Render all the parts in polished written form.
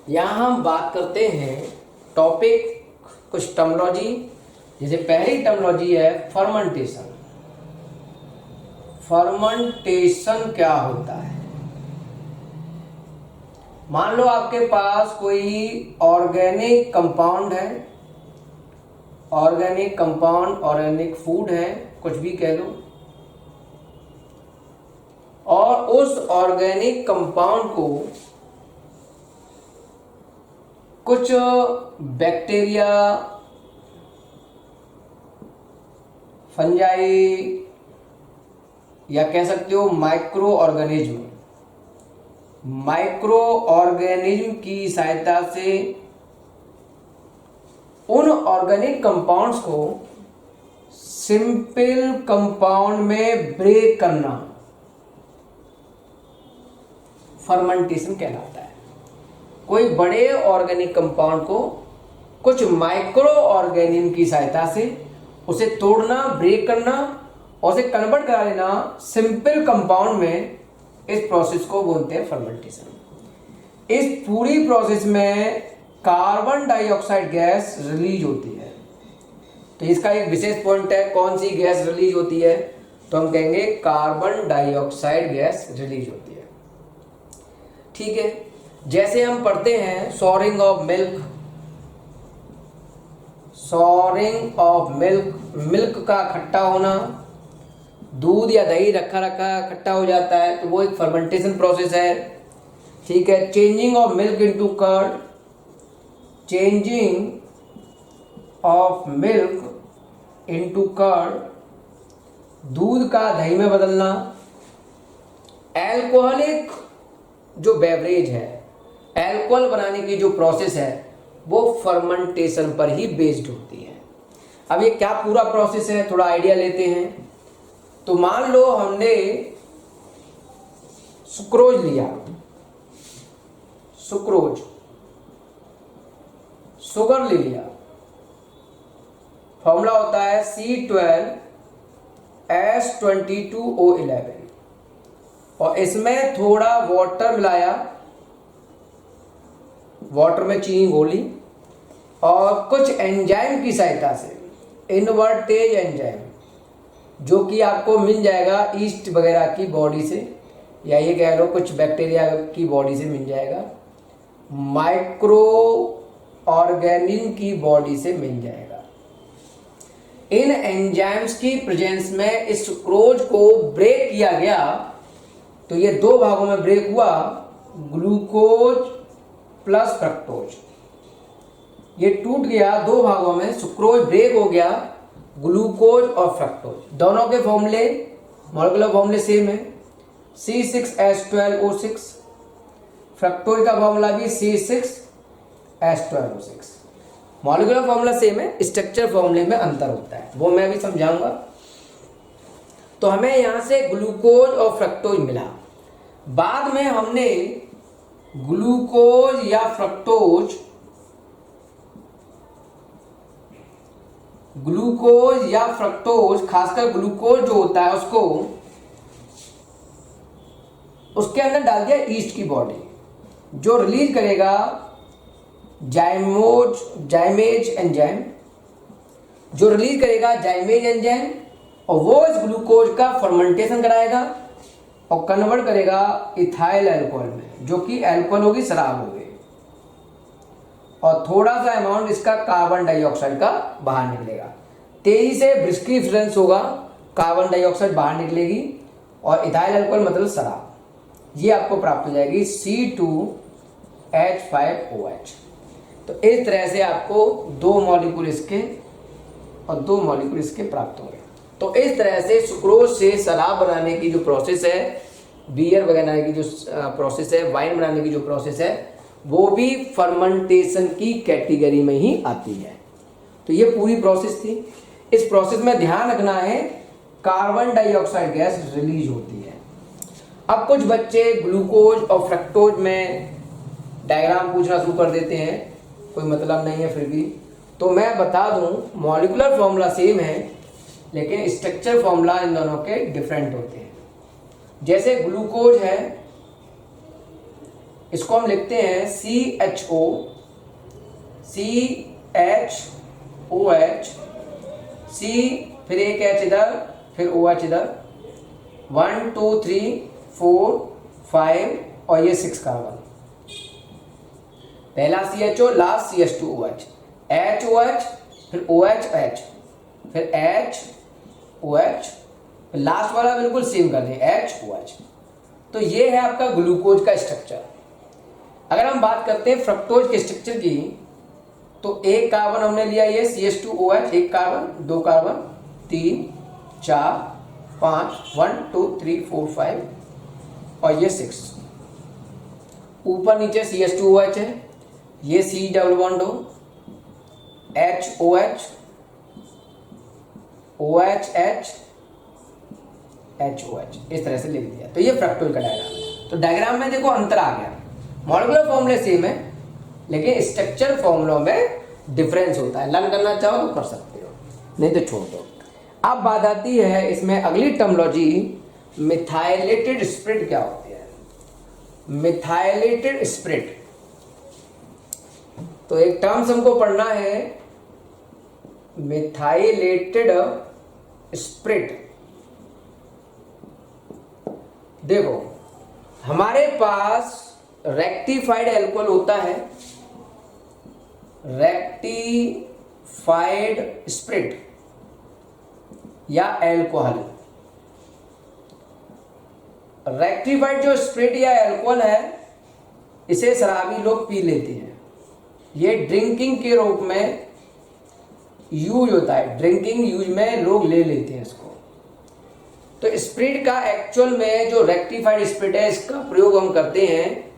यहाँ हम बात करते हैं टॉपिक कुछ टर्मिनोलॉजी। जैसे पहली टर्मिनोलॉजी है फर्मेंटेशन। फर्मेंटेशन क्या होता है? मान लो आपके पास कोई ऑर्गेनिक कंपाउंड है, ऑर्गेनिक कंपाउंड, ऑर्गेनिक फूड है, कुछ भी कह लो, और उस ऑर्गेनिक कंपाउंड को कुछ बैक्टीरिया, फंजाई या कह सकते हो माइक्रो ऑर्गेनिज्म की सहायता से उन ऑर्गेनिक कंपाउंड्स को सिंपल कंपाउंड में ब्रेक करना फर्मेंटेशन कहलाता है। कोई बड़े ऑर्गेनिक कंपाउंड को कुछ माइक्रो ऑर्गेनिज्म की सहायता से उसे तोड़ना, ब्रेक करना और उसे कन्वर्ट करा लेना सिंपल कंपाउंड में, इस प्रोसेस को बोलते हैं फर्मेंटेशन। इस पूरी प्रोसेस में कार्बन डाइऑक्साइड गैस रिलीज होती है। तो इसका एक विशेष पॉइंट है, कौन सी गैस रिलीज होती है? तो हम कहेंगे कार्बन डाइऑक्साइड गैस रिलीज होती है। ठीक है, जैसे हम पढ़ते हैं soaring of milk, soaring of milk, milk का खट्टा होना, दूध या दही रखा रखा खट्टा हो जाता है, तो वो एक फर्मेंटेशन प्रोसेस है। ठीक है, changing of milk into curd, changing of milk into curd, दूध का दही में बदलना। एल्कोहलिक जो बेवरेज है, एल्कोहल बनाने की जो प्रोसेस है, वो फर्मेंटेशन पर ही बेस्ड होती है। अब ये क्या पूरा प्रोसेस है, थोड़ा आइडिया लेते हैं। तो मान लो हमने सुक्रोज लिया, सुक्रोज, शुगर ले लिया, फॉर्मूला होता है C12H22O11, और इसमें थोड़ा वाटर मिलाया, वाटर में चीनी घोली और कुछ एंजाइम की सहायता से, इनवर्टेज एंजाइम, जो कि आपको मिल जाएगा ईस्ट वगैरह की बॉडी से, या ये कह लो कुछ बैक्टीरिया की बॉडी से मिल जाएगा, माइक्रो ऑर्गेनिज्म की बॉडी से मिल जाएगा। इन एंजाइम्स की प्रेजेंस में इस सुक्रोज को ब्रेक किया गया, तो ये दो भागों में ब्रेक हुआ, ग्लूकोज प्लस फ्रक्टोज। ये टूट गया दो भागों में, सुक्रोज ब्रेक हो गया, ग्लूकोज और फ्रक्टोज। दोनों के फॉर्मूले, मॉलिक्यूलर फॉर्मूले सेम है, C6H12O6, फ्रक्टोज का फॉर्मूला भी C6H12O6। मॉलिक्यूलर फॉर्मूला सेम है, स्ट्रक्चर फॉर्मूले में अंतर होता है, वो मैं भी समझाऊंगा। तो हमें यहां से ग्लूकोज और फ्रक्टोज मिला। बाद में हमने ग्लूकोज या फ्रक्टोज, ग्लूकोज या फ्रक्टोज, खासकर ग्लूकोज जो होता है उसको, उसके अंदर डाल दिया ईस्ट की बॉडी, जो रिलीज करेगा जाइमेज एंजाइम, जो रिलीज करेगा जाइमेज एंजाइम, और वो इस ग्लूकोज का फर्मेंटेशन कराएगा और कन्वर्ट करेगा इथाइल अल्कोहल में, जो कि अल्कोहल होगी, शराब होगी, और थोड़ा सा अमाउंट इसका कार्बन डाइऑक्साइड का बाहर निकलेगा। तेजी से ब्रिस्की डिफरेंस होगा, कार्बन डाइऑक्साइड बाहर निकलेगी और इथाइल अल्कोहल मतलब शराब, ये आपको प्राप्त हो जाएगी C2H5OH। तो इस तरह से आपको दो मॉलिक्यूल इसके और दो मॉलिक्यूल इसके प्राप्त होंगे। तो इस तरह से सुक्रोज से शराब बनाने की जो प्रोसेस है, बियर बनाने की जो प्रोसेस है, वाइन बनाने की जो प्रोसेस है, वो भी फर्मेंटेशन की कैटेगरी में ही आती है। तो ये पूरी प्रोसेस थी। इस प्रोसेस में ध्यान रखना है, कार्बन डाइऑक्साइड गैस रिलीज होती है। अब कुछ बच्चे ग्लूकोज और फ्रक्टोज में डायग्राम पूछना शुरू कर देते हैं, कोई मतलब नहीं है फिर भी, तो मैं बता दूं मॉलिक्यूलर फॉर्मूला सेम है, लेकिन स्ट्रक्चर फॉर्मूला इन दोनों के डिफरेंट होते हैं। जैसे ग्लूकोज है, इसको हम लिखते हैं CHO, CHOH, C फिर एक H इधर, फिर OH इधर, 1 2 3 4 5 और ये 6 कार्बन। पहला CHO, लास्ट CH2OH, HOH, फिर OH, फिर HOH, लास्ट वाला बिल्कुल सेम कर दें HOH। तो ये है आपका ग्लूकोज का स्ट्रक्चर। अगर हम बात करते हैं फ्रक्टोज के स्ट्रक्चर की, तो एक कार्बन हमने लिया ये CH2OH, एक कार्बन, दो कार्बन, 3 4 5, 1 2 3 4 5 और ये 6। ऊपर नीचे CH2OH है, ये C डबल बॉन्ड हो, HOH, OHH, HOH, इस तरह से लिख दिया। तो ये फ्रक्टोज का डायग्राम है। तो डायग्राम में देखो अंतर आ गया, मॉलिक्यूलर फॉर्मूले सेम है लेकिन स्ट्रक्चर फॉर्मूलों में डिफरेंस होता है। लर्न करना चाहो तो कर सकते हो, नहीं तो छोड़ दो। अब बात आती है इसमें अगली टर्मिनोलॉजी, मिथाइलेटेड स्प्रिट क्या होती है। मिथाइलेटेड स्प्रिट, तो एक टर्म्स हमको पढ़ना है, मिथाइलेटेड स्प्रिट। देखो हमारे पास रेक्टिफाइड अल्कोहल होता है, रेक्टिफाइड स्प्रिट या अल्कोहल। रेक्टिफाइड जो स्प्रिट या अल्कोहल है, इसे शराबी लोग पी लेते हैं। ये ड्रिंकिंग के रूप में यूज होता है, ड्रिंकिंग यूज में लोग ले लेते हैं इसको। तो स्प्रिट का एक्चुअल में जो रेक्टिफाइड स्प्रिट है, इसका प्रयोग हम करते हैं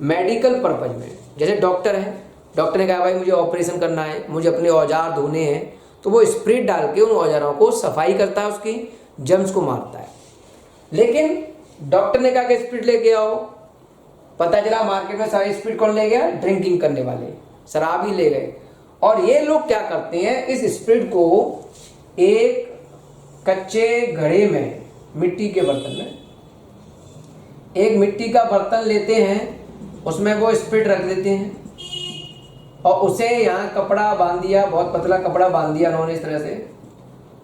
मेडिकल पर्पज में। जैसे डॉक्टर है, डॉक्टर ने कहा भाई मुझे ऑपरेशन करना है, मुझे अपने औजार धोने हैं, तो वो स्प्रिट डाल के उन औजारों को सफाई करता है, उसकी जर्म्स को मारता है। लेकिन डॉक्टर ने कहा कि स्प्रिट लेके आओ, पता चला मार्केट में सारी स्प्रिट कौन ले गया, ड्रिंकिंग करने वाले शराबी ले गए। और ये लोग क्या करते हैं, इस स्प्रिट को एक कच्चे घड़े में, मिट्टी के बर्तन में, एक मिट्टी का बर्तन लेते हैं, उसमें वो स्प्रिट रख देते हैं और उसे यहाँ कपड़ा बांध दिया, बहुत पतला कपड़ा बांध दिया उन्होंने इस तरह से,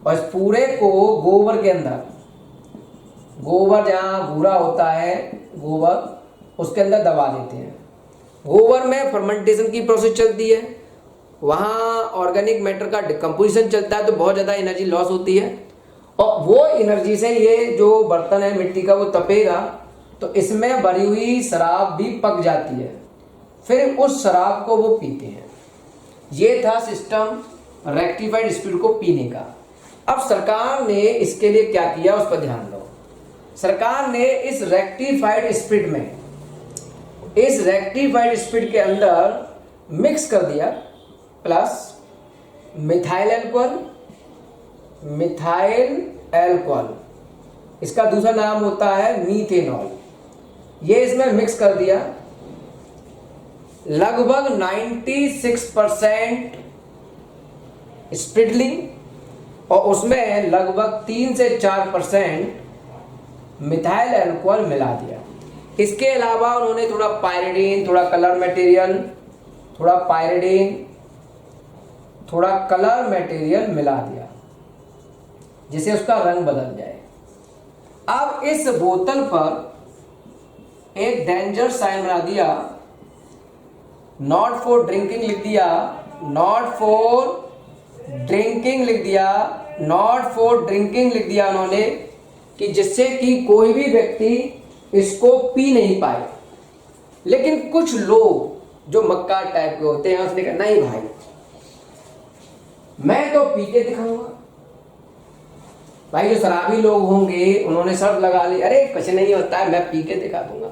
और इस पूरे को गोबर के अंदर, गोबर जहाँ भूरा होता है गोबर, उसके अंदर दबा देते हैं। गोबर में फर्मेंटेशन की प्रोसेस चलती है, वहाँ ऑर्गेनिक मैटर का डिकम्पोजिशन चलता है, तो बहुत ज़्यादा एनर्जी लॉस होती है और वो एनर्जी से ये जो बर्तन है मिट्टी का वो तपेगा, तो इसमें भरी हुई शराब भी पक जाती है, फिर उस शराब को वो पीते हैं। ये था सिस्टम रेक्टिफाइड स्प्रिट को पीने का। अब सरकार ने इसके लिए क्या किया, उस पर ध्यान दो। सरकार ने इस रेक्टिफाइड स्प्रिट में, इस रेक्टिफाइड स्प्रिट के अंदर मिक्स कर दिया plus methyl alcohol, methyl alcohol, इसका दूसरा नाम होता है मीथेनॉल। ये इसमें मिक्स कर दिया, लगभग 96% स्प्रिटलिंग और उसमें लगभग 3 से 4% मिथाइल अल्कोहल मिला दिया। इसके अलावा उन्होंने थोड़ा पायरिडीन, थोड़ा कलर मटेरियल, थोड़ा पायरिडीन, थोड़ा कलर मटेरियल मिला दिया जिससे उसका रंग बदल जाए। अब इस बोतल पर एक डेंजर साइन बना दिया, नॉट फॉर ड्रिंकिंग लिख दिया, नॉट फॉर ड्रिंकिंग लिख दिया, नॉट फॉर ड्रिंकिंग लिख दिया उन्होंने, कि जिससे कि कोई भी व्यक्ति इसको पी नहीं पाए। लेकिन कुछ लोग जो मक्कार टाइप के होते हैं, उसने कहा नहीं भाई मैं तो पी के दिखाऊंगा। भाई जो शराबी लोग होंगे उन्होंने शर्त लगा ली, अरे कुछ नहीं होता है, मैं पी के दिखा दूंगा।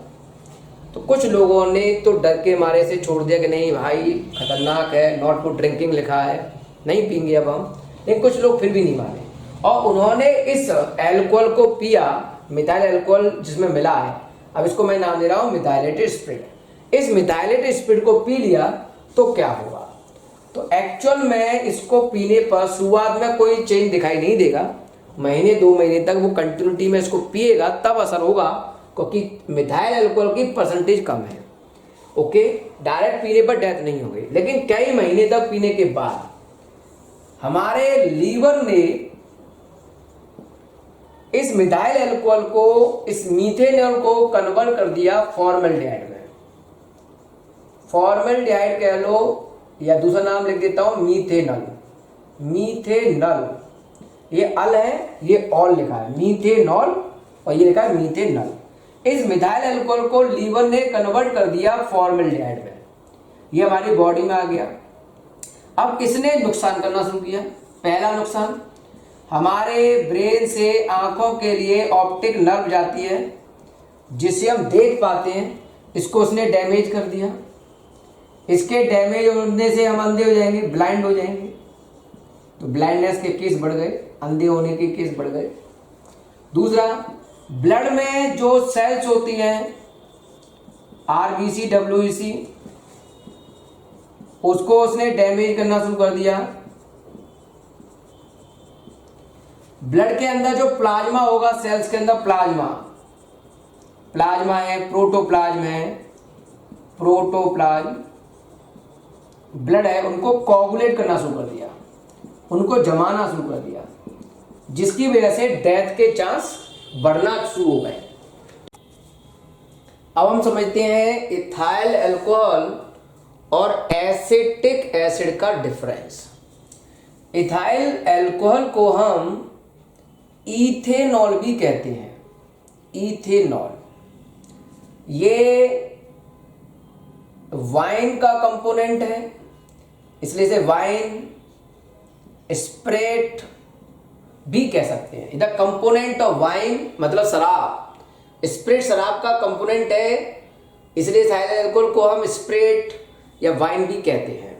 तो कुछ लोगों ने तो डर के मारे से छोड़ दिया कि नहीं भाई खतरनाक है, नॉट फॉर ड्रिंकिंग लिखा है, नहीं पीएंगे अब हम। लेकिन कुछ लोग फिर भी नहीं माने और उन्होंने इस अल्कोहल को पिया, मिथाइल अल्कोहल जिसमें मिला है। अब इसको मैं नाम दे रहा हूँ मिथाइलेटेड स्प्रिट। इस मिथाइलेटेड स्प्रिट को पी लिया तो क्या होगा, तो एक्चुअल में इसको पीने पर शुरुआत में कोई चेंज दिखाई नहीं देगा, महीने 2 महीने तक वो कंटिन्यूटी में इसको पिएगा तब असर होगा, क्योंकि मिथाइल अल्कोहल की परसेंटेज कम है। ओके, डायरेक्ट पीने पर डेथ नहीं हो गई, लेकिन कई महीने तक पीने के बाद हमारे लीवर ने इस मिथाइल अल्कोहल को, इस मीथेनॉल को कन्वर्ट कर दिया फॉर्मल्डिहाइड में। फॉर्मल्डिहाइड कह लो या दूसरा नाम लिख देता हूं मीथेनॉल। मीथेनॉल, ये अल है, ये ऑल लिखा है, मीथेनॉल, और ये लिखा है मीथेनॉल। इस मिथाइल अल्कोहल को लीवर ने कन्वर्ट कर दिया फॉर्मल्डिहाइड में, ये हमारी बॉडी में आ गया। अब इसने नुकसान करना शुरू किया। पहला नुकसान, हमारे ब्रेन से आंखों के लिए ऑप्टिक नर्व जाती है जिसे हम देख पाते हैं, इसको उसने डैमेज कर दिया। इसके डैमेज होने से हम अंधे हो जाएंगे, ब्लाइंड हो जाएंगे, तो ब्लाइंडनेस के केस बढ़ गए, अंधे होने के केस बढ़ गए। दूसरा, ब्लड में जो सेल्स होती हैं आरबीसी, डब्ल्यूबीसी, उसको उसने डैमेज करना शुरू कर दिया। ब्लड के अंदर जो प्लाज्मा होगा, सेल्स के अंदर प्लाज्मा है, प्रोटोप्लाज्म है, प्रोटोप्लाज्म ब्लड है, उनको कोगुलेट करना शुरू कर दिया, उनको जमाना शुरू कर दिया, जिसकी वजह से डेथ के चांस बढ़ना शुरू हो गए। अब हम समझते हैं इथाइल अल्कोहल और एसिटिक एसिड का डिफरेंस। इथाइल अल्कोहल को हम इथेनॉल भी कहते हैं, इथेनॉल। ये वाइन का कंपोनेंट है, इसलिए इसे वाइन, स्प्रिट भी कह सकते हैं। इधर कंपोनेंट ऑफ वाइन मतलब शराब, स्प्रिट शराब का कंपोनेंट है, इसलिए इथाइल अल्कोहल को हम स्प्रिट या वाइन भी कहते हैं।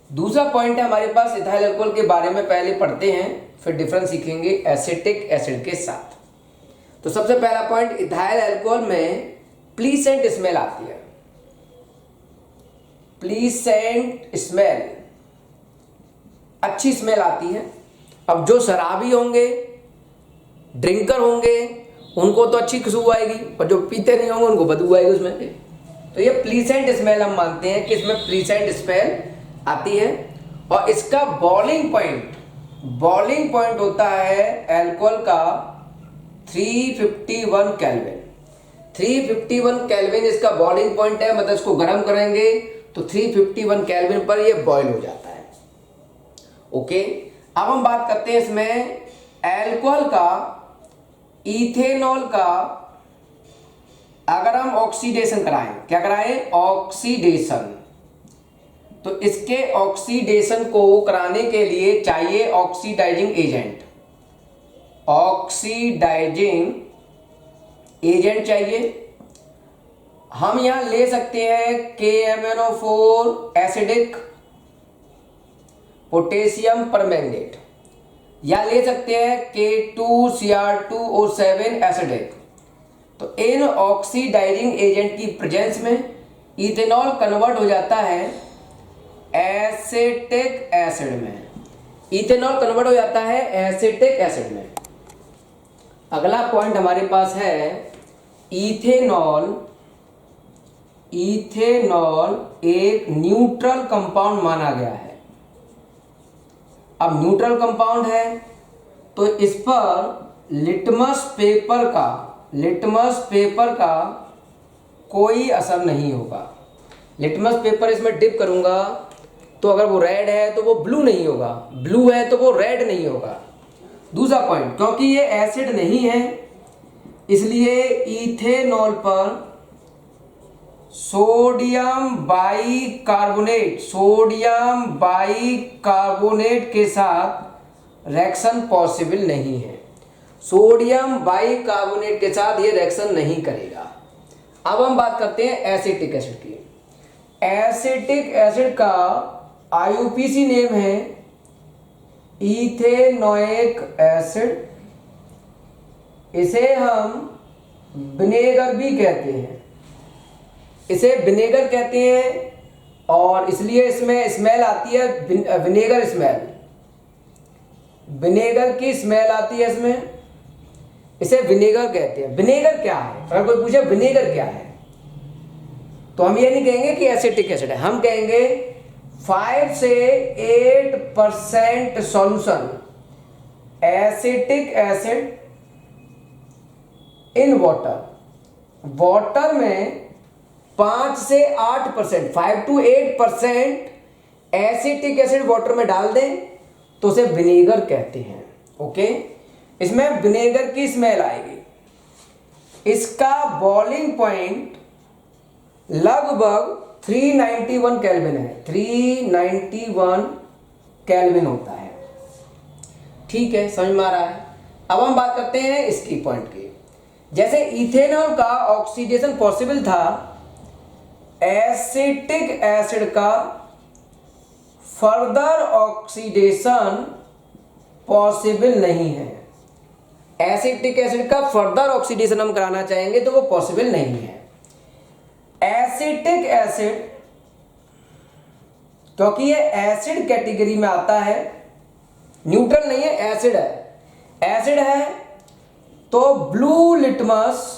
दूसरा पॉइंट है हमारे पास इथाइल अल्कोहल के बारे में, पहले पढ़ते हैं फिर डिफरेंस सीखेंगे एसिटिक एसिड के साथ। तो सबसे पहला पॉइंट, इथाइल अल्कोहल में प्लीसेंट स्मेल आती है, प्लीसेंट स्मेल, अच्छी स्मेल आती है। अब जो शराबी होंगे, ड्रिंकर होंगे, उनको तो अच्छी खुशबू आएगी, और जो पीते नहीं होंगे उनको बदबू आएगी उसमें। तो ये प्लीसेंट स्मेल हम मानते हैं कि इसमें प्लीसेंट स्मेल आती है। और इसका बॉइलिंग पॉइंट होता है अल्कोहल का 351 केल्विन। 351 केल्विन इसका बॉइलिंग पॉइंट है, मतलब इसको गर्म करेंगे तो 351 केल्विन पर ये बॉयल हो जाता है। ओके, अब हम बात करते हैं इसमें अल्कोहल का, इथेनॉल का, अगर हम ऑक्सीडेशन कराएं, क्या कराएं? ऑक्सीडेशन। तो इसके ऑक्सीडेशन को कराने के लिए चाहिए ऑक्सीडाइजिंग एजेंट, ऑक्सीडाइजिंग एजेंट चाहिए। हम यहां ले सकते हैं KMnO4 एसिडिक पोटेशियम परमैंगनेट, या ले सकते हैं K2Cr2O7 एसिडिक। तो इन ऑक्सीडाइजिंग एजेंट की प्रेजेंस में इथेनॉल कन्वर्ट हो जाता है एसिटिक एसिड में, इथेनॉल कन्वर्ट हो जाता है एसिटिक एसिड में। अगला पॉइंट हमारे पास है इथेनॉल। इथेनॉल एक न्यूट्रल कंपाउंड माना गया है। अब न्यूट्रल कंपाउंड है तो इस पर लिटमस पेपर का कोई असर नहीं होगा। लिटमस पेपर इसमें डिप करूंगा तो अगर वो रेड है तो वो ब्लू नहीं होगा, ब्लू है तो वो रेड नहीं होगा। दूसरा पॉइंट, क्योंकि ये एसिड नहीं है इसलिए इथेनॉल पर सोडियम बाइकार्बोनेट के साथ रिएक्शन पॉसिबल नहीं है। सोडियम बाइकार्बोनेट के साथ ये रिएक्शन नहीं करेगा। अब हम बात करते हैं एसिटिक एसिड की। एसिटिक एसिड का IUPAC नेम है इथेनोइक एसिड। इसे हम विनेगर भी कहते हैं, इसे विनेगर कहते हैं, और इसलिए इसमें स्मेल आती है विनेगर स्मेल, विनेगर की स्मेल आती है इसमें, इसे विनेगर कहते हैं। विनेगर क्या है? अगर कोई पूछे विनेगर क्या है तो हम ये नहीं कहेंगे कि एसिटिक एसिड है, हम कहेंगे 5 से 8% solution acetic acid in water. Water में 5 से 8%, 5 to 8% एसिटिक एसिड वाटर में डाल दें तो उसे विनेगर कहते हैं। ओके, इसमें विनेगर की स्मेल आएगी। इसका बॉइलिंग पॉइंट लगभग 391 केल्विन है, 391 केल्विन होता है। ठीक है, समझ में आ रहा है। अब हम बात करते हैं इसकी पॉइंट की। जैसे इथेनॉल का ऑक्सीडेशन पॉसिबल था, एसिटिक एसिड का फर्दर ऑक्सीडेशन पॉसिबल नहीं है। एसिटिक एसिड का फर्दर ऑक्सीडेशन हम कराना चाहेंगे तो वो पॉसिबल नहीं है। एसिटिक एसिड, क्योंकि ये एसिड कैटेगरी में आता है, न्यूट्रल नहीं है, एसिड है। एसिड है तो ब्लू लिटमस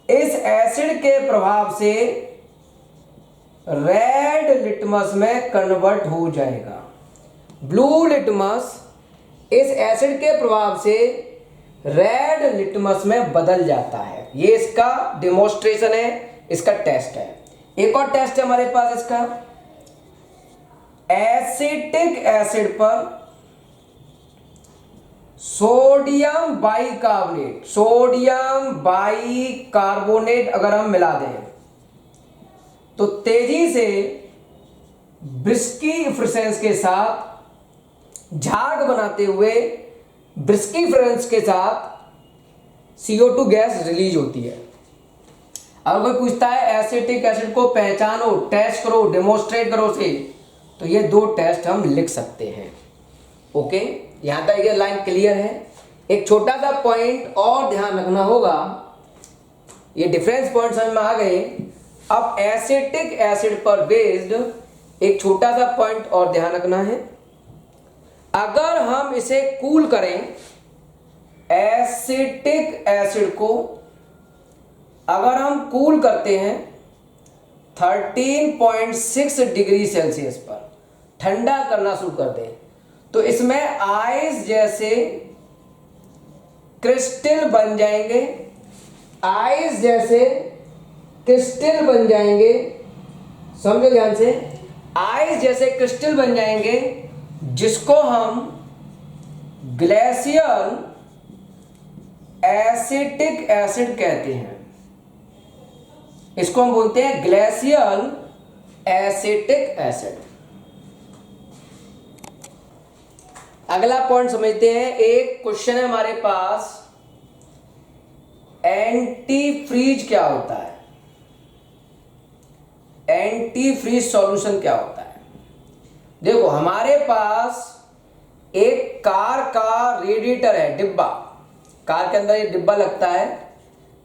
इस एसिड के प्रभाव से रेड लिटमस में कन्वर्ट हो जाएगा। ब्लू लिटमस इस एसिड के प्रभाव से रेड लिटमस में बदल जाता है। ये इसका डेमोन्स्ट्रेशन है, इसका टेस्ट है। एक और टेस्ट है हमारे पास इसका। एसिटिक एसिड पर सोडियम बाइकार्बोनेट, सोडियम बाइकार्बोनेट अगर हम मिला दें तो तेजी से ब्रिस्की इफिशिएंसी के साथ झाग बनाते हुए ब्रिस्की इफिशिएंसी के साथ CO2 गैस रिलीज होती है। अगर कोई पूछता है एसिटिक एसिड को पहचानो, टेस्ट करो, डेमोन्स्ट्रेट करो उसे, तो ये 2 टेस्ट हम लिख सकते हैं। ओके, यहां तक ये लाइन क्लियर है। एक छोटा सा पॉइंट और ध्यान रखना होगा, ये डिफरेंस पॉइंट समझ में आ गए। अब एसिटिक एसिड पर बेस्ड एक छोटा सा पॉइंट और ध्यान रखना है। अगर हम इसे कूल करें, एसिटिक एसिड को अगर हम कूल करते हैं 13.6 डिग्री सेल्सियस पर, ठंडा करना शुरू कर दें, तो इसमें आइस जैसे क्रिस्टल बन जाएंगे। आइस जैसे क्रिस्टल बन जाएंगे, समझो ध्यान से, आइस जैसे क्रिस्टल बन जाएंगे, जिसको हम ग्लेशियल एसिटिक एसिड कहते हैं। इसको हम बोलते हैं ग्लेशियल एसिटिक एसिड। अगला पॉइंट समझते हैं। एक क्वेश्चन है हमारे पास, एंटी फ्रीज क्या होता है? एंटी फ्रीज सॉल्यूशन क्या होता है? देखो, हमारे पास एक कार का रेडिएटर है, डिब्बा। कार के अंदर ये डिब्बा लगता है,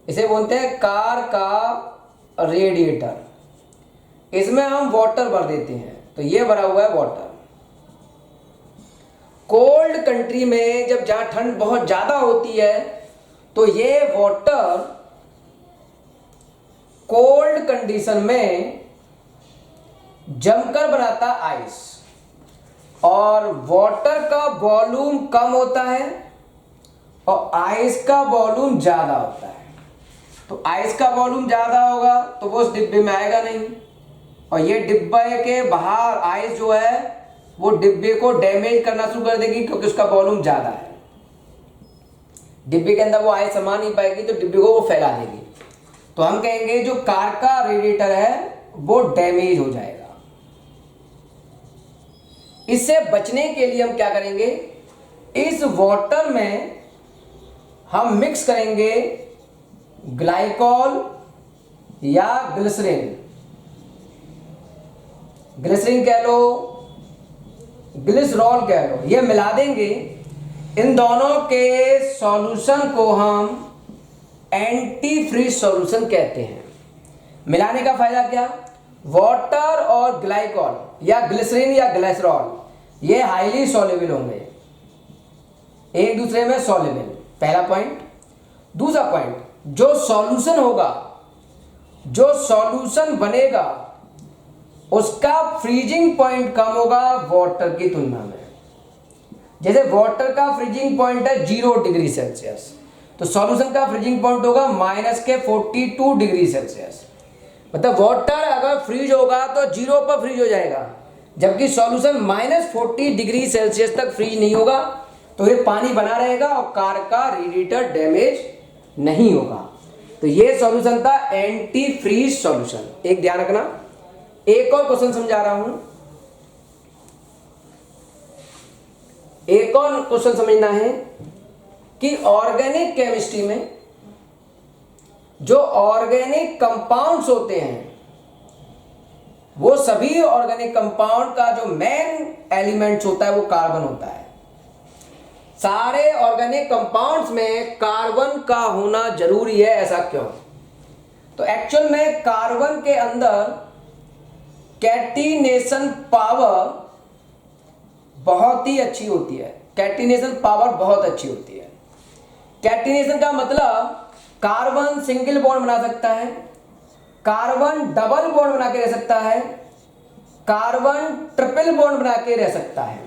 इसे बोलते हैं कार का रेडिएटर। इसमें हम वाटर भर देते हैं, तो ये भरा हुआ है वाटर। कोल्ड कंट्री में जब जहां ठंड बहुत ज्यादा होती है तो ये वाटर कोल्ड कंडीशन में जमकर बनाता आइस, और वाटर का वॉल्यूम कम होता है और आइस का वॉल्यूम ज्यादा होता है। तो आइस का वॉल्यूम ज्यादा होगा तो वो उस डिब्बे में आएगा नहीं, और ये डिब्बे के बाहर आइस जो है वो डिब्बे को डैमेज करना शुरू कर देगी, क्योंकि उसका वॉल्यूम ज्यादा है। डिब्बे के अंदर वो आइस समा नहीं पाएगी तो डिब्बे को वो फैला देगी। तो हम कहेंगे जो कार का रेडिएटर है वो डैमेज हो जाएगा। इससे बचने के लिए हम क्या करेंगे, इस वाटर में हम मिक्स करेंगे ग्लाइकॉल या ग्लिसरीन। ग्लिसरीन कह लो, ग्लिसरॉल कह लो, ये मिला देंगे। इन दोनों के सॉल्यूशन को हम एंटी फ्रीज सॉल्यूशन कहते हैं। मिलाने का फायदा क्या, वाटर और ग्लाइकॉल या ग्लिसरीन या ग्लिसरॉल ये हाईली सॉल्युबल होंगे, एक दूसरे में सॉल्युबल। पहला पॉइंट। दूसरा पॉइंट, जो सॉल्यूशन होगा, जो सॉल्यूशन बनेगा, उसका फ्रीजिंग पॉइंट कम होगा वाटर की तुलना में। जैसे वाटर का फ्रीजिंग पॉइंट है 0 डिग्री सेल्सियस, तो सॉल्यूशन का फ्रीजिंग पॉइंट होगा -42 डिग्री सेल्सियस। मतलब वाटर अगर फ्रीज होगा तो 0 पर फ्रीज हो जाएगा, जबकि सॉल्यूशन -40 डिग्री सेल्सियस तक फ्रीज नहीं होगा, तो ये पानी बना रहेगा और कार का रेडिएटर डैमेज नहीं होगा। तो ये सॉल्यूशन था एंटी फ्रीज सॉल्यूशन। एक ध्यान रखना, एक और क्वेश्चन समझा रहा हूं, एक और क्वेश्चन समझना है कि ऑर्गेनिक केमिस्ट्री में जो ऑर्गेनिक कंपाउंड्स होते हैं, वो सभी ऑर्गेनिक कंपाउंड का जो मेन एलिमेंट्स होता है वो कार्बन होता है। सारे ऑर्गेनिक कंपाउंड्स में कार्बन का होना जरूरी है, ऐसा क्यों? तो एक्चुअल में कार्बन के अंदर कैटिनेशन पावर बहुत ही अच्छी होती है। कैटिनेशन पावर बहुत अच्छी होती है। कैटिनेशन का मतलब कार्बन सिंगल बॉन्ड बना सकता है, कार्बन डबल बॉन्ड बना के रह सकता है, कार्बन ट्रिपल बॉन्ड बना के रह सकता है,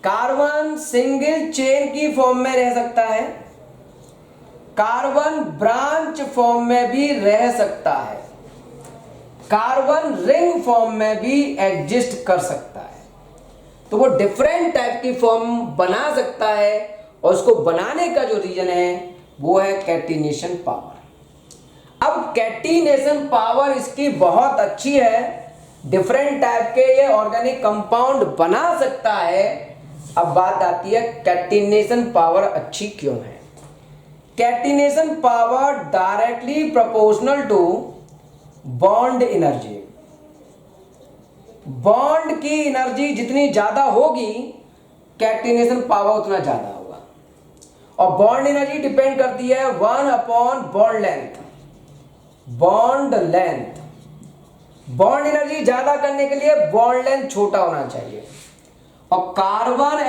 कार्बन सिंगल चेन की फॉर्म में रह सकता है, कार्बन ब्रांच फॉर्म में भी रह सकता है, कार्बन रिंग फॉर्म में भी एग्जिस्ट कर सकता है। तो वो डिफरेंट टाइप की फॉर्म बना सकता है, और उसको बनाने का जो रीजन है वो है कैटिनेशन पावर। अब कैटिनेशन पावर इसकी बहुत अच्छी है, डिफरेंट टाइप के ये ऑर्गेनिक कंपाउंड बना सकता है। अब बात आती है कैटिनेशन पावर अच्छी क्यों है? Catenation power directly proportional to bond energy. Bond की एनर्जी जितनी ज्यादा होगी, कैटिनेशन पावर उतना ज्यादा होगा। और बॉन्ड एनर्जी डिपेंड करती है bond length. Bond length, bond energy ज्यादा करने के लिए बॉन्ड लेंथ छोटा होना चाहिए। और कार्बन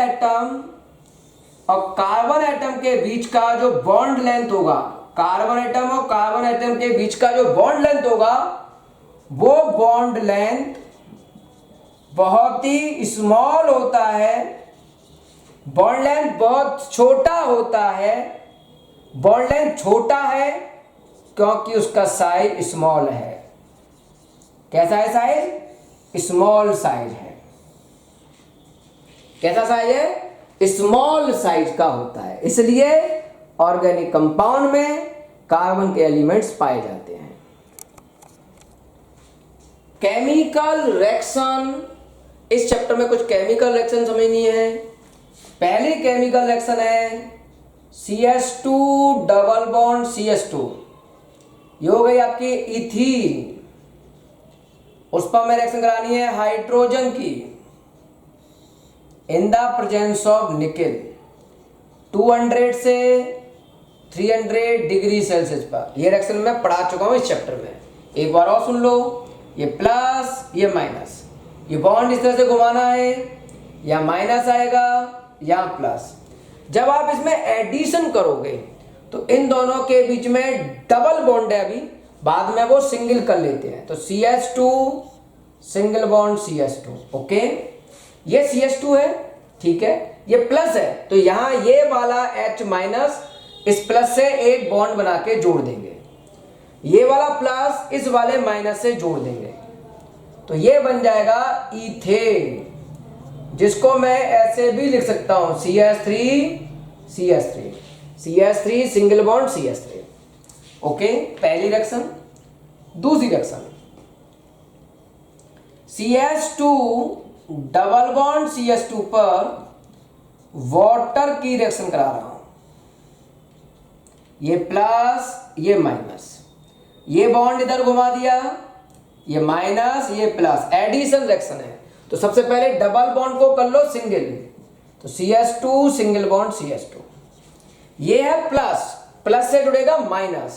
एटम के बीच का जो बॉन्ड लेंथ होगा, कार्बन एटम और कार्बन एटम के बीच का जो बॉन्ड लेंथ होगा, वो बॉन्ड लेंथ बहुत ही स्मॉल होता है। बॉन्ड लेंथ बहुत छोटा होता है। बॉन्ड लेंथ छोटा है क्योंकि उसका साइज स्मॉल है। कैसा है साइज? स्मॉल साइज है। कैसा साइज है? स्मॉल साइज का होता है। इसलिए ऑर्गेनिक कंपाउंड में कार्बन के एलिमेंट्स पाए जाते हैं। केमिकल रिएक्शन, इस चैप्टर में कुछ केमिकल रिएक्शन समझनी है। पहली केमिकल रिएक्शन है CH2 डबल बॉन्ड CH2, ये हो गई आपकी इथीन। उस पर हमें रिएक्शन करानी है हाइड्रोजन की in the presence of nickel 200 से 300 डिग्री सेल्सियस पर। यह रिएक्शन मैं पढ़ा चुका हूं इस चैप्टर में, एक बार और सुन लो। ये प्लस, ये माइनस, ये बॉन्ड इस तरह से घुमाना है, या माइनस आएगा या प्लस। जब आप इसमें एडिशन करोगे तो इन दोनों के बीच में डबल बॉन्ड है, अभी बाद में वो सिंगल कर लेते हैं। तो CH2 single bond CH2, okay. ये CH2 है, ठीक है, ये प्लस है, तो यहां ये वाला H माइनस इस प्लस से एक बॉन्ड बना के जोड़ देंगे, ये वाला प्लस इस वाले माइनस से जोड़ देंगे, तो ये बन जाएगा इथेन, जिसको मैं ऐसे भी लिख सकता हूं CH3 single bond CH3, okay. पहली रिएक्शन। दूसरी reaction CH2 double bond CH2 पर वाटर की रिएक्शन करा रहा हूं। ये प्लस, ये माइनस, ये बॉन्ड इधर घुमा दिया, ये माइनस, ये प्लस, एडिशन रिएक्शन है। तो सबसे पहले डबल बॉन्ड को कर लो सिंगल, तो CH2 सिंगल बॉन्ड CH2, ये है प्लस, प्लस से जुड़ेगा माइनस,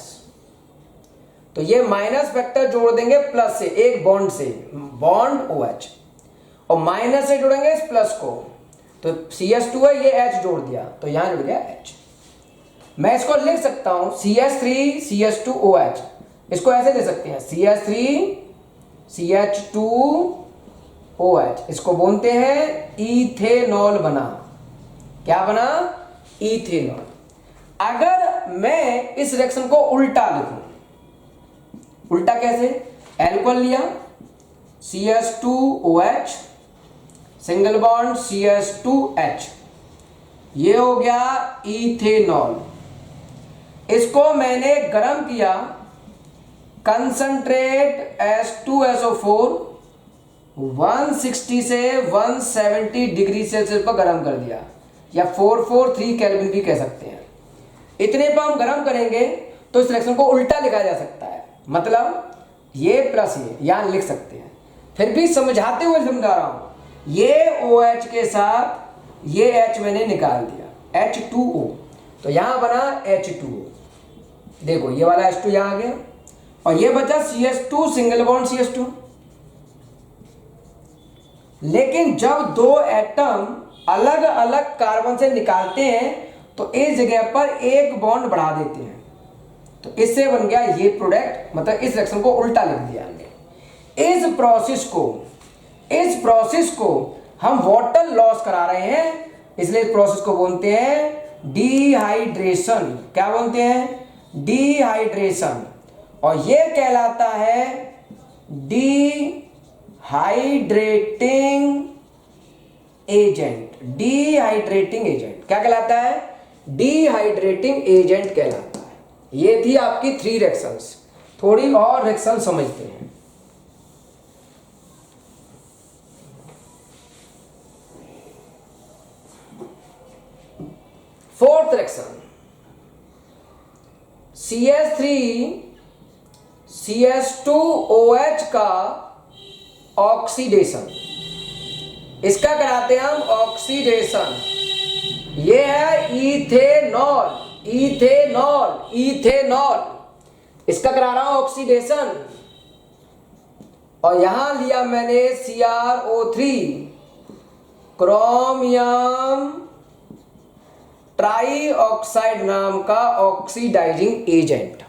तो ये माइनस फैक्टर जोड़ देंगे प्लस से, एक बॉन्ड से, बॉन्ड OH, और माइनस से जुड़ेंगे इस प्लस को, तो CH2 है, ये H जोड़ दिया, तो यहां जुड़ गया H। मैं इसको लिख सकता हूं CH3CH2OH, इसको ऐसे दे सकते हैं CH3CH2OH, इसको बोलते हैं इथेनॉल बना। क्या बना? इथेनॉल। अगर मैं इस रिएक्शन को उल्टा लिखूं, उल्टा कैसे? एल्कोहल लिया CH2OH, सिंगल बॉन्ड CH2H, ये हो गया इथेनॉल। इसको मैंने गर्म किया, कंसंट्रेट H2SO4 160 से 170 डिग्री सेल्सियस पर गर्म कर दिया, या 443 केल्विन भी कह सकते हैं। इतने पर हम गर्म करेंगे तो इस रिएक्शन को उल्टा लिखा जा सकता है, मतलब ये प्लस ये यहां लिख सकते हैं। फिर भी समझाते हुए समझा रहा हूं, ये OH के साथ ये H मैंने निकाल दिया, H2O, तो यहां बना H2O। देखो ये वाला H2 यहां आ गया और ये बचा CH2 सिंगल बॉन्ड CH2। लेकिन जब दो एटम अलग अलग कार्बन से निकालते हैं तो इस जगह पर एक बॉन्ड बढ़ा देते हैं, तो इससे बन गया ये प्रोडक्ट, मतलब इस रिएक्शन को उल्टा लिख दिया हमने। इस प्रोसेस को हम वाटर लॉस करा रहे हैं, इसलिए इस प्रोसेस को बोलते हैं डिहाइड्रेशन। क्या बोलते हैं? डिहाइड्रेशन। और ये कहलाता है डिहाइड्रेटिंग एजेंट। डिहाइड्रेटिंग एजेंट क्या कहलाता है? डिहाइड्रेटिंग एजेंट कहलाता है। ये थी आपकी 3 रिएक्शंस। थोड़ी और रिएक्शन समझते हैं। फोर्थ रिएक्शन, CH3CH2OH का ऑक्सीडेशन। इसका कराते हैं हम ऑक्सीडेशन। ये है इथेनॉल, इथेनॉल, इसका करा रहा हूं ऑक्सीडेशन। और यहां लिया मैंने CrO3, क्रोमियम ट्राई ऑक्साइड नाम का ऑक्सीडाइजिंग एजेंट।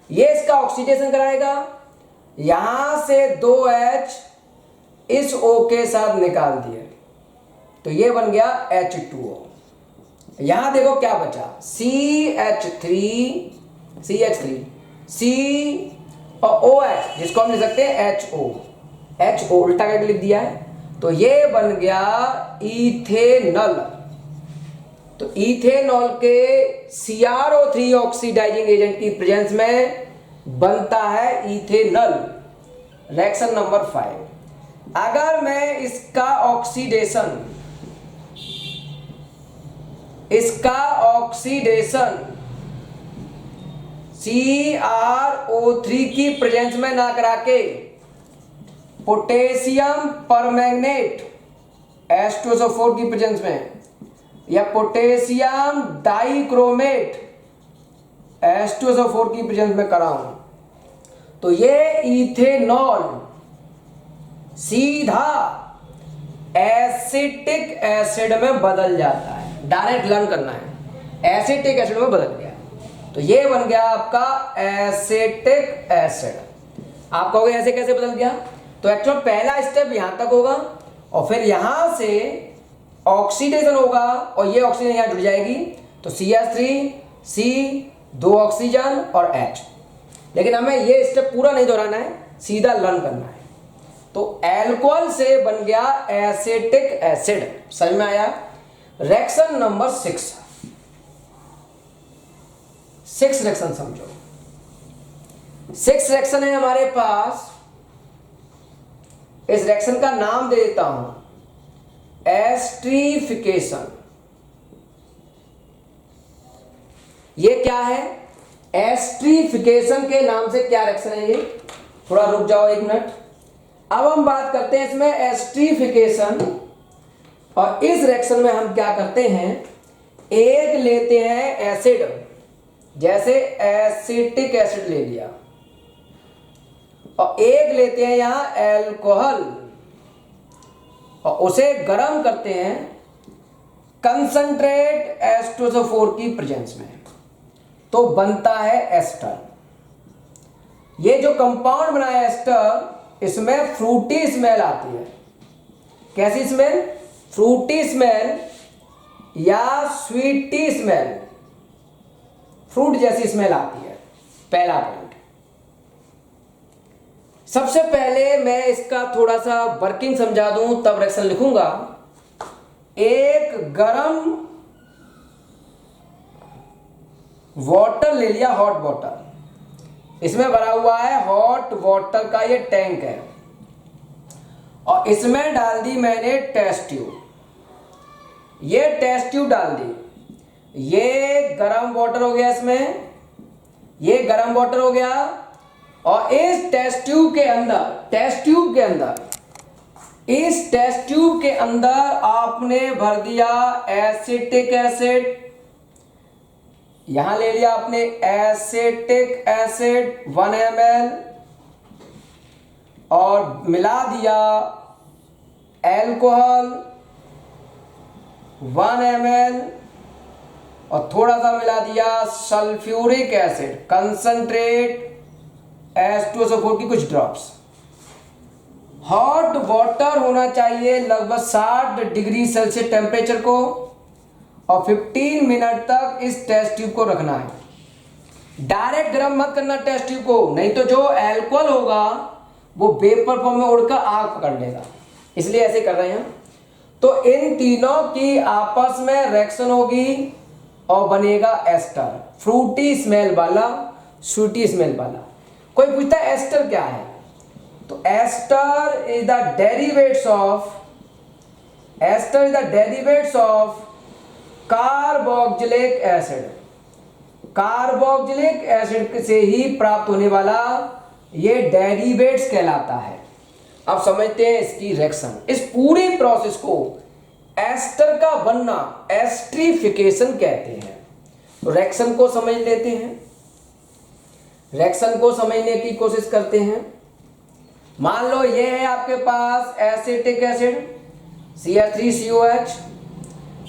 ये इसका ऑक्सीडेशन कराएगा। यहां से 2H इस O के साथ निकाल दिया, तो ये बन गया H2O। यहां देखो क्या बचा, CH3 C और OH, जिसको हम लिख सकते हैं HO उल्टा करके लिख दिया है, तो ये बन गया इथेनॉल। तो इथेनॉल के CrO3 ऑक्सीडाइजिंग एजेंट की प्रेजेंस में बनता है इथेनॉल। रिएक्शन नंबर 5, अगर मैं इसका ऑक्सीडेशन CrO3 की प्रेजेंस में ना करा के पोटेशियम परमैंगनेट H2SO4 की प्रेजेंस में, या पोटेशियम डाइक्रोमेट H2SO4 की प्रेजेंस में कराऊं, तो ये इथेनॉल सीधा एसिटिक एसिड में बदल जाता है। डायरेक्ट लर्न करना है, एसिटिक एसिड में बदल गया, तो ये बन गया आपका एसिटिक एसिड। आप कहोगे ऐसे कैसे बदल गया? तो एक्चुअल पहला स्टेप यहां तक होगा और फिर यहां से ऑक्सीडेशन होगा और ये ऑक्सीजन यहां जुड़ जाएगी, तो CH3C 2 ऑक्सीजन और H। लेकिन हमें ये स्टेप पूरा नहीं दोहराना है, सीधा लर्न करना है। तो एल्कोहल से बन गया एसिटिक एसिड। समझ में आया? रिएक्शन नंबर 6 रिएक्शन समझो। 6 रिएक्शन है हमारे पास। इस रिएक्शन का नाम दे देता हूं एस्ट्रीफिकेशन। ये क्या है? एस्ट्रीफिकेशन के नाम से क्या रिएक्शन है ये? थोड़ा रुक जाओ 1 मिनट। अब हम बात करते हैं इसमें एस्ट्रीफिकेशन। और इस रिएक्शन में हम क्या करते हैं, एक लेते हैं एसिड, जैसे एसिटिक एसिड ले लिया, और एक लेते हैं यहां एल्कोहल और उसे गर्म करते हैं कंसंट्रेट H2SO4 की प्रेजेंस में। तो बनता है एस्टर। ये जो कंपाउंड बना है एस्टर, इसमें फ्रूटी स्मेल आती है। कैसी स्मेल? फ्रूटी स्मेल या स्वीटी स्मेल, फ्रूट जैसी स्मेल आती है। पहला पॉइंट। सबसे पहले मैं इसका थोड़ा सा वर्किंग समझा दूं, तब रिएक्शन लिखूंगा। एक गरम वाटर ले लिया, हॉट वाटर, इसमें भरा हुआ है हॉट वाटर का ये टैंक है, और इसमें डाल दी मैंने टेस्ट ट्यूब। ये टेस्ट ट्यूब डाल दी, ये गरम वाटर हो गया, इसमें ये गरम वाटर हो गया, और इस टेस्ट ट्यूब के अंदर, इस टेस्ट ट्यूब के अंदर आपने भर दिया एसिटिक एसिड। यहां ले लिया आपने एसिटिक एसिड 1 ml, और मिला दिया एल्कोहल 1 ml, और थोड़ा सा मिला दिया सल्फ्यूरिक एसिड कंसंट्रेट H2SO4 की कुछ ड्रॉप्स। हॉट वाटर होना चाहिए लगभग 60 डिग्री सेल्सियस टेम्परेचर को, और 15 मिनट तक इस टेस्ट ट्यूब को रखना है। डायरेक्ट गर्म मत करना टेस्ट ट्यूब को, नहीं तो जो अल्कोहल होगा वो वेपर फॉर्म में उड़कर आग पकड़ लेगा, इसलिए ऐसे कर रहे हैं। तो इन तीनों की आपस में रिएक्शन होगी और बनेगा एस्टर, फ्रूटी स्मेल वाला, स्वीटी स्मेल वाला। कोई पूछता है एस्टर क्या है, तो ester is the derivatives of carboxylic acid. Carboxylic acid से ही प्राप्त होने वाला ये डेरिवेट्स कहलाता है। अब समझते हैं इसकी रिएक्शन। इस पूरी प्रोसेस को एस्टर का बनना एस्ट्रिफिकेशन कहते हैं। तो रिएक्शन को समझ लेते हैं, रिएक्शन को समझने की कोशिश करते हैं। मान लो ये है आपके पास एसिटिक एसिड CH3COH,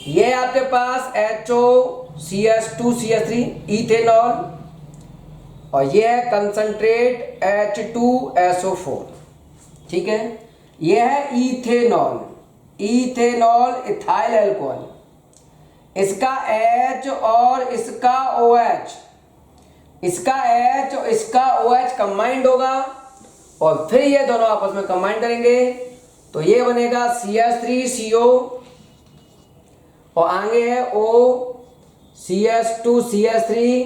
ये आपके पास HOCH2CH3 इथेनॉल, और ये है कंसंट्रेट H2SO4। ठीक है, ये है इथेनॉल, इथाइल अल्कोहल। इसका H और इसका OH, इसका H और इसका OH कंबाइंड होगा, और फिर ये दोनों आपस में कंबाइन करेंगे तो ये बनेगा CH3CO, और आगे है O CH2CH3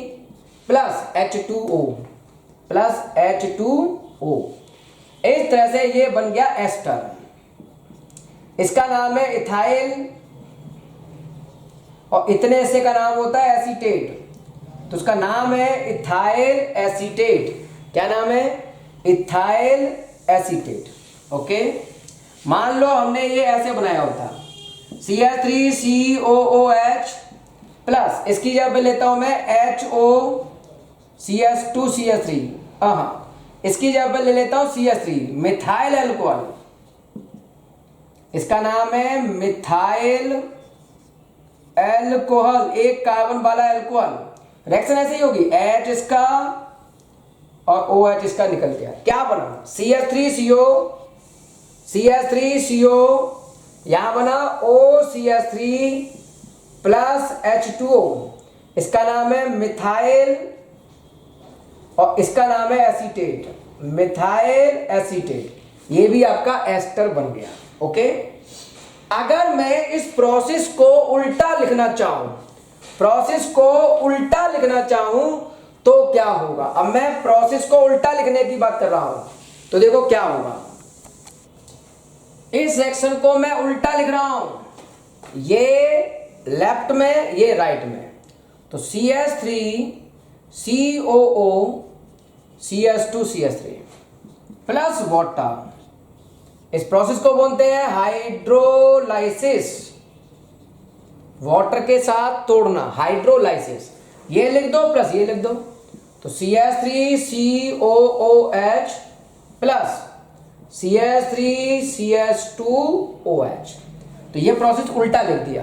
प्लस H2O। इस तरह से ये बन गया एस्टर। इसका नाम है इथाइल, और इतने से का नाम होता है एसीटेट, तो उसका नाम है इथाइल एसीटेट। क्या नाम है? Ethyl acetate. ओके, मान लो हमने ये ऐसे बनाया होता CH3COOH प्लस, इसकी जगह पे लेता हूं मैं HOCH2CH3, इसकी जगह पे ले लेता हूं CH3 मिथाइल अल्कोहल। इसका नाम है मिथाइल अल्कोहल, एक कार्बन वाला अल्कोहल। रिएक्शन ऐसे ही होगी, H इसका और OH इसका निकल गया। क्या बना? CH3CO, यहां बना OCH3 प्लस H2O। इसका नाम है मिथाइल, और इसका नाम है एसीटेट, मिथाइल एसीटेट। ये भी आपका एस्टर बन गया। ओके, अगर मैं इस प्रोसेस को उल्टा लिखना चाहूं, तो क्या होगा? अब मैं प्रोसेस को उल्टा लिखने की बात कर रहा हूं, तो देखो क्या होगा। इस सेक्शन को मैं उल्टा लिख रहा हूं, ये लेफ्ट में, ये राइट में। तो CH3COO CH2CH3 प्लस वाटर, इस प्रोसेस को बोलते हैं हाइड्रोलाइसिस। वाटर के साथ तोड़ना, हाइड्रोलाइसिस। ये लिख दो प्लस ये लिख दो, तो CH3COOH प्लस CH3CH2OH। तो ये प्रोसेस उल्टा लिख दिया।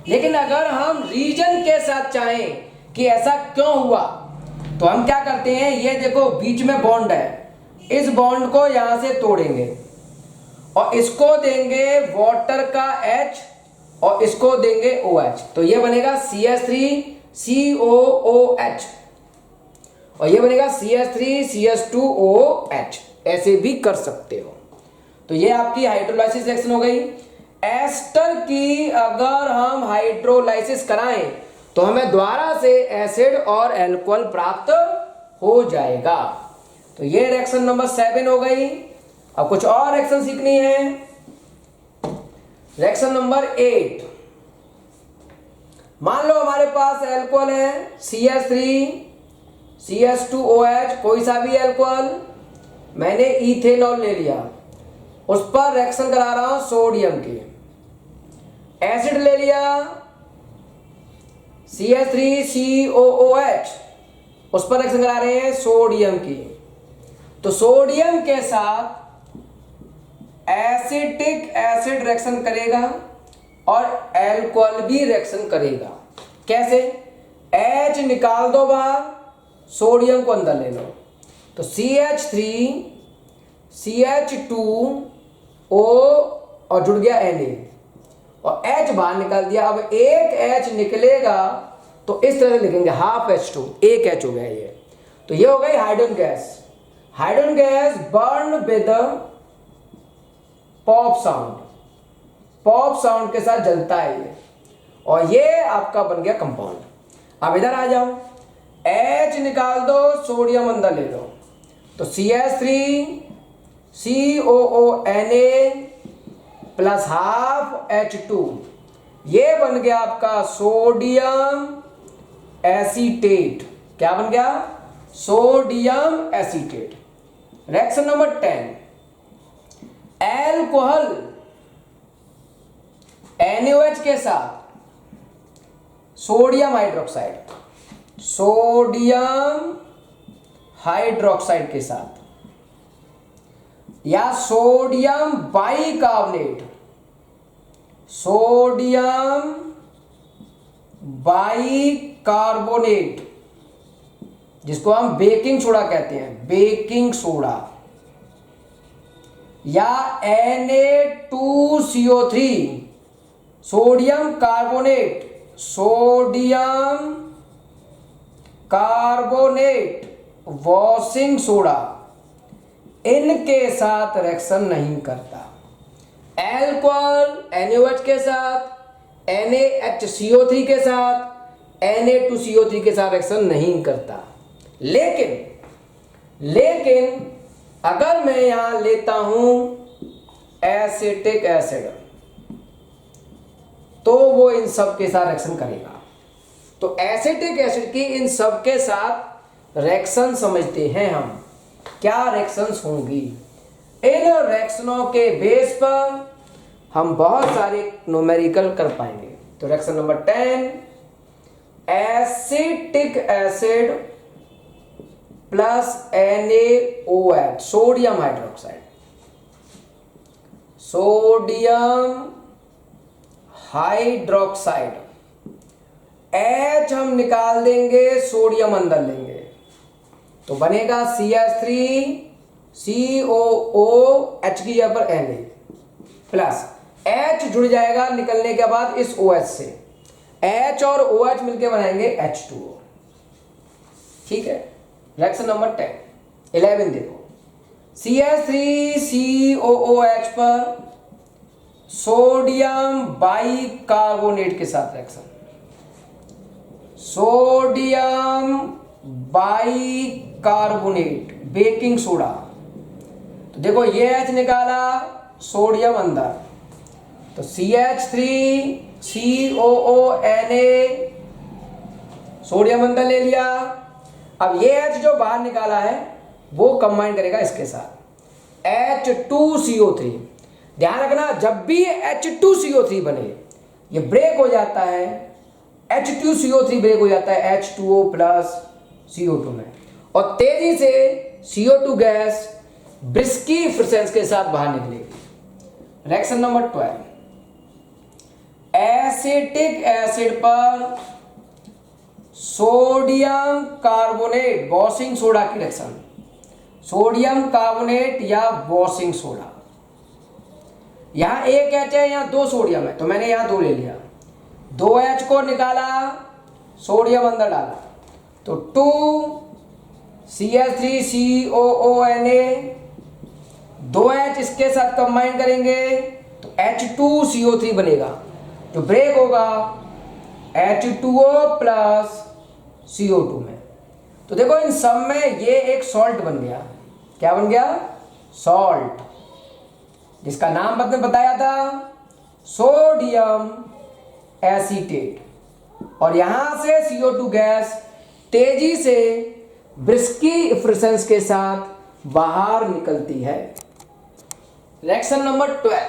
लेकिन अगर हम रीजन के साथ चाहें कि ऐसा क्यों हुआ, तो हम क्या करते हैं, ये देखो बीच में बॉन्ड है, इस बॉन्ड को यहां से तोड़ेंगे और इसको देंगे वाटर का H और इसको देंगे OH, तो ये बनेगा CH3COOH और ये बनेगा CH3CH2OH। ऐसे भी कर सकते हो। तो ये आपकी हाइड्रोलाइसिस रिएक्शन हो गई। एस्टर की अगर हम हाइड्रोलाइसिस कराएं तो हमें द्वारा से एसिड और एल्कोहल प्राप्त हो जाएगा। तो ये रिएक्शन नंबर 7 हो गई। अब कुछ और रिएक्शन सीखनी है। रिएक्शन नंबर 8, मान लो हमारे पास एल्कोहल है CH3CH2OH, कोई सा भी एल्कोहल, मैंने इथेनॉल ले लिया, उस पर रिएक्शन करा रहा हूं सोडियम की। एसिड ले लिया CH3COOH, उस पर रिएक्शन करा रहे हैं सोडियम की। तो सोडियम के साथ एसिटिक एसिड रिएक्शन करेगा और एल्कोहल भी रिएक्शन करेगा। कैसे? H निकाल दो बाहर, सोडियम को अंदर ले लो, तो CH3CH2O और जुड़ गया Na और H बाहर निकाल दिया। अब एक H निकलेगा तो इस तरह से लिखेंगे हाफ H2, एक H हो गया ये। तो ये हो गई hydrogen gas. Hydrogen gas burn with pop sound, pop sound के साथ जलता है ये, और ये आपका बन गया कंपाउंड। अब इधर आ जाओ, H निकाल दो, सोडियम अंदर ले लो, तो CH3COONA प्लस हाफ H2, ये बन गया आपका सोडियम एसीटेट। क्या बन गया? Sodium acetate. Reaction number 10, alcohol NaOH के साथ सोडियम हाइड्रोक्साइड, सोडियम हाइड्रोक्साइड के साथ, या सोडियम बाइकार्बोनेट, सोडियम बाइकार्बोनेट, जिसको हम बेकिंग सोडा कहते हैं, बेकिंग सोडा, या Na2CO3, sodium carbonate, sodium carbonate washing soda, इनके साथ रिएक्शन नहीं करता। एल्कोहल NaOH के साथ, NaHCO3 के साथ, Na2CO3 के साथ रिएक्शन नहीं करता। लेकिन अगर मैं यहां लेता हूं एसिटिक एसिड, तो वो इन सब के साथ रिएक्शन करेगा। तो एसिटिक एसिड की इन सब के साथ रिएक्शन समझते हैं हम। क्या रिएक्शंस होंगी? इन रिएक्शनों के बेस पर हम बहुत सारे न्यूमेरिकल कर पाएंगे। तो reaction number 10, acetic acid plus NaOH, sodium hydroxide, sodium hydroxide, H हम निकाल देंगे, सोडियम अंदर लेंगे, तो बनेगा CH3COOH की जगह पर Na प्लस H जुड़ जाएगा निकलने के बाद इस OH से, H और OH मिलकर बनाएंगे H2O। ठीक है। रिएक्शन नंबर 11 देखो, CH3COOH पर सोडियम बाइकार्बोनेट के साथ reaction, sodium bicarbonate baking soda, तो देखो ये H निकाला, सोडियम अंदर, तो CH3COONA, सोडियम अंदर ले लिया। अब ये H जो बाहर निकाला है वो कंबाइन करेगा इसके साथ H2CO3। ध्यान रखना, जब भी H2CO3 बने ये ब्रेक हो जाता है, H2CO3 ब्रेक हो जाता है H2O प्लस CO2 में, और तेजी से CO2 गैस ब्रिस्की फ्रिक्शंस के साथ बाहर निकलेगी। रिएक्शन नंबर 12, एसिटिक एसिड पर सोडियम कार्बोनेट, वॉशिंग सोडा की रिएक्शन, सोडियम कार्बोनेट या वॉशिंग सोडा। यहां एक एच है, यहां 2 सोडियम है, तो मैंने यहां 2 ले लिया। 2 एच को निकाला, सोडियम अंदर डाला, तो 2CH3COONA, 2 एच इसके साथ कंबाइन करेंगे तो H2CO3 बनेगा, जो ब्रेक होगा H2O प्लस CO2 में। तो देखो इन सब में ये एक सॉल्ट बन गया। क्या बन गया? सॉल्ट, जिसका नाम आपने बताया था सोडियम एसीटेट। और यहां से CO2 गैस तेजी से ब्रिस्की इफ्रिसेंस के साथ बाहर निकलती है। रिएक्शन नंबर 12,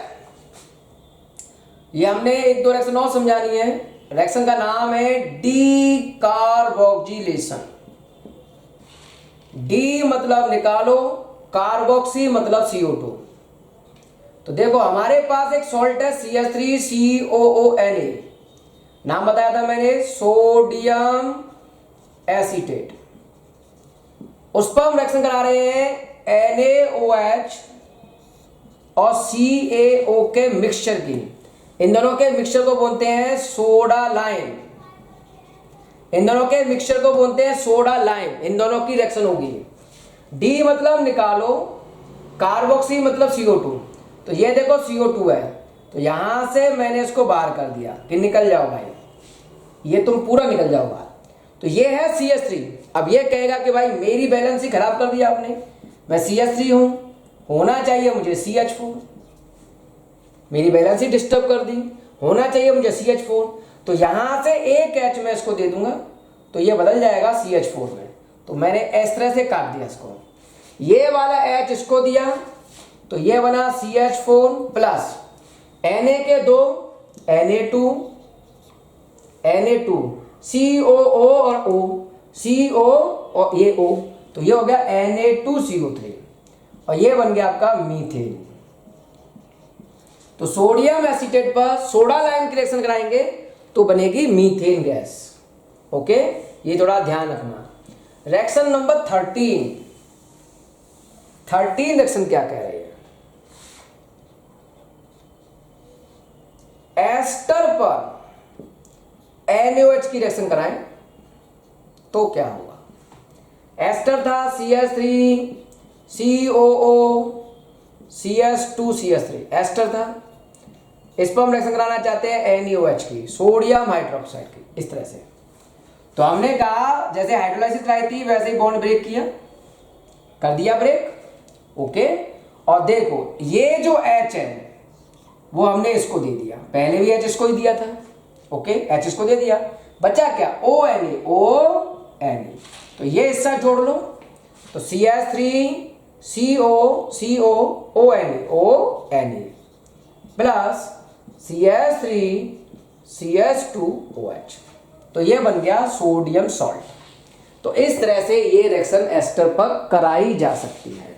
ये हमने 1-2 रिएक्शन और समझानी है। रिएक्शन का नाम है डीकार्बोक्सिलेशन। डी मतलब निकालो, कार्बोक्सी मतलब CO2। तो देखो हमारे पास एक सॉल्ट है CH3COONA, नाम बताया था मैंने सोडियम एसीटेट। उस पर हम रिएक्शन करा रहे हैं NaOH और CaO के मिक्सचर की। इन दोनों के मिक्सचर को बोलते हैं सोडा लाइम। इन दोनों के मिक्सचर को बोलते हैं सोडा लाइम। इन दोनों की रिएक्शन होगी। डी मतलब निकालो, कार्बोक्सी मतलब CO2। तो ये देखो CO2 है, तो यहां से मैंने इसको बाहर कर दिया कि निकल जाओ भाई, ये तुम पूरा निकल जाओ बाहर। तो ये है CH3। अब ये कहेगा कि भाई मेरी बैलेंस ही खराब कर दिया आपने, मैं CH3 हूं, होना चाहिए मुझे CH4। मेरी बैलेंस ही डिस्टर्ब कर दी, होना चाहिए मुझे CH4। तो यहां से एक H मैं इसको दे दूंगा तो ये बदल जाएगा CH4 में। तो मैंने इस तरह से काट दिया इसको, ये वाला H इसको दिया तो ये बना CH4 प्लस Na के 2 Na2 COO और O, CO और ये O, तो ये हो गया Na2CO3 और ये बन गया आपका मीथेन। तो सोडियम एसीटेट पर सोडा लाइम की रिएक्शन कराएंगे तो बनेगी मीथेन गैस। ओके, ये थोड़ा ध्यान रखना। रिएक्शन नंबर 13 रिएक्शन क्या कह रही है? एस्टर पर NaOH की रिएक्शन कराएं तो क्या होगा? एस्टर था CH3COO CH2CH3, एस्टर था। इस पर हम रिएक्शन कराना चाहते हैं NaOH की, सोडियम हाइड्रोक्साइड की, इस तरह से। तो हमने कहा जैसे हाइड्रोलाइसिस कराई थी वैसे ही बॉन्ड ब्रेक किया, कर दिया ब्रेक। ओके, और देखो ये जो H है वो हमने इसको दे दिया, पहले भी H इसको ही दिया था। ओके, H इसको दे दिया, बचा क्या? ONA। तो ये हिस्सा जोड़ लो, तो CH3COONA प्लस CH3CH2OH, तो ये बन गया सोडियम सॉल्ट। तो इस तरह से ये रिएक्शन एस्टर पर कराई जा सकती है।